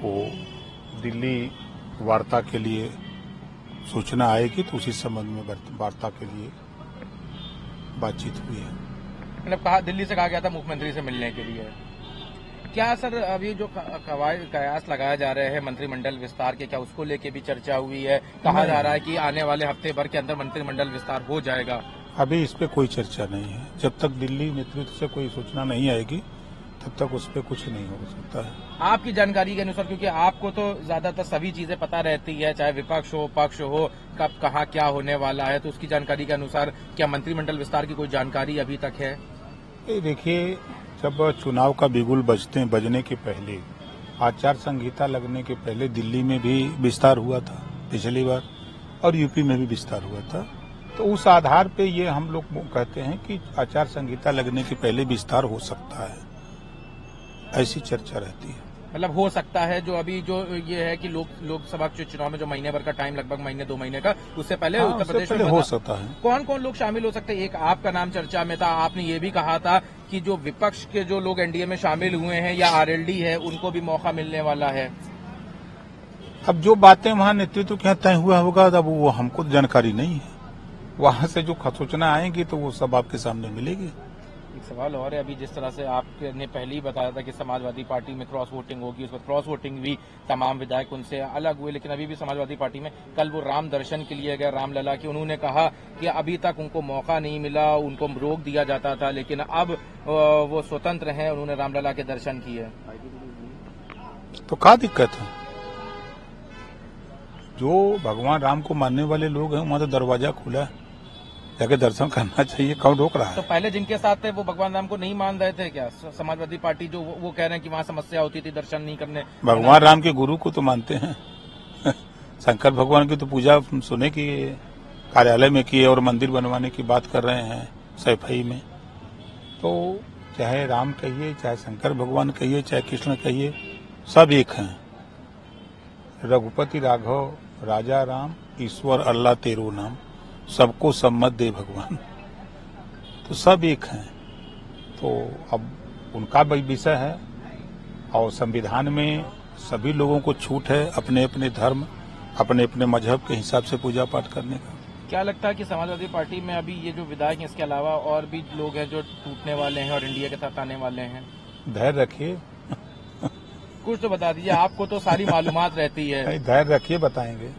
वो दिल्ली वार्ता के लिए सूचना आएगी तो उसी संबंध में वार्ता के लिए बातचीत हुई है। मतलब कहा, दिल्ली से कहा गया था मुख्यमंत्री से मिलने के लिए। क्या सर अभी जो कयास लगाए जा रहे हैं मंत्रिमंडल विस्तार के, क्या उसको लेके भी चर्चा हुई है? कहा जा रहा है कि आने वाले हफ्ते भर के अंदर मंत्रिमंडल विस्तार हो जाएगा। अभी इस पे कोई चर्चा नहीं है। जब तक दिल्ली नेतृत्व से कोई सूचना नहीं आएगी तब तक उस पर कुछ नहीं हो सकता है। आपकी जानकारी के अनुसार, क्योंकि आपको तो ज्यादातर सभी चीजें पता रहती है, चाहे विपक्ष हो पक्ष हो, कब कहाँ क्या होने वाला है, तो उसकी जानकारी के अनुसार क्या मंत्रिमंडल विस्तार की कोई जानकारी अभी तक है? देखिए, जब चुनाव का बिगुल बजने के पहले, आचार संहिता लगने के पहले दिल्ली में भी विस्तार हुआ था पिछली बार, और यूपी में भी विस्तार हुआ था। तो उस आधार पे ये हम लोग कहते हैं कि आचार संहिता लगने के पहले विस्तार हो सकता है, ऐसी चर्चा रहती है। मतलब हो सकता है, जो अभी जो ये है कि लोकसभा के चुनाव में जो महीने भर का टाइम, लगभग महीने 2 महीने का, उससे पहले उत्तर प्रदेश में हो सकता है। कौन कौन लोग शामिल हो सकते हैं? एक आपका नाम चर्चा में था, आपने ये भी कहा था कि जो विपक्ष के जो लोग एनडीए में शामिल हुए हैं या आरएलडी है, उनको भी मौका मिलने वाला है। अब जो बातें वहां नेतृत्व के तय हुआ होगा, अब वो हमको जानकारी नहीं है। वहां से जो सूचना आएगी तो वो सब आपके सामने मिलेगी। एक सवाल और है, अभी जिस तरह से आपने पहले ही बताया था कि समाजवादी पार्टी में क्रॉस वोटिंग होगी, उस पर क्रॉस वोटिंग भी तमाम विधायक उनसे अलग हुए, लेकिन अभी भी समाजवादी पार्टी में कल वो राम दर्शन के लिए गए रामलला की, उन्होंने कहा कि अभी तक उनको मौका नहीं मिला, उनको रोक दिया जाता था, लेकिन अब वो स्वतंत्र हैं, उन्होंने रामलला के दर्शन किए। तो क्या दिक्कत है? जो भगवान राम को मानने वाले लोग हैं, वहां तो दरवाजा खुला है, जाके दर्शन करना चाहिए। कौन रोक रहा है? तो पहले जिनके साथ थे वो भगवान राम को नहीं मान रहे थे क्या? समाजवादी पार्टी जो वो कह रहे हैं कि वहाँ समस्या होती थी दर्शन नहीं करने। भगवान राम के गुरु को तो मानते हैं। शंकर भगवान की तो पूजा सुने की कार्यालय में की है और मंदिर बनवाने की बात कर रहे हैं सैफई में। तो चाहे राम कहिए, चाहे शंकर भगवान कहिए, चाहे कृष्ण कहिए, सब एक हैं। रघुपति राघव राजा राम, ईश्वर अल्लाह तेरो नाम, सबको सम्मत दे भगवान। तो सब एक हैं। तो अब उनका विषय है, और संविधान में सभी लोगों को छूट है अपने अपने धर्म, अपने अपने मजहब के हिसाब से पूजा पाठ करने का। क्या लगता है कि समाजवादी पार्टी में अभी ये जो विधायक हैं, इसके अलावा और भी लोग हैं जो टूटने वाले हैं और इंडिया के साथ आने वाले हैं? धैर्य रखिए। कुछ तो बता दीजिए, आपको तो सारी मालूमात रहती है। धैर्य रखिए, बताएंगे।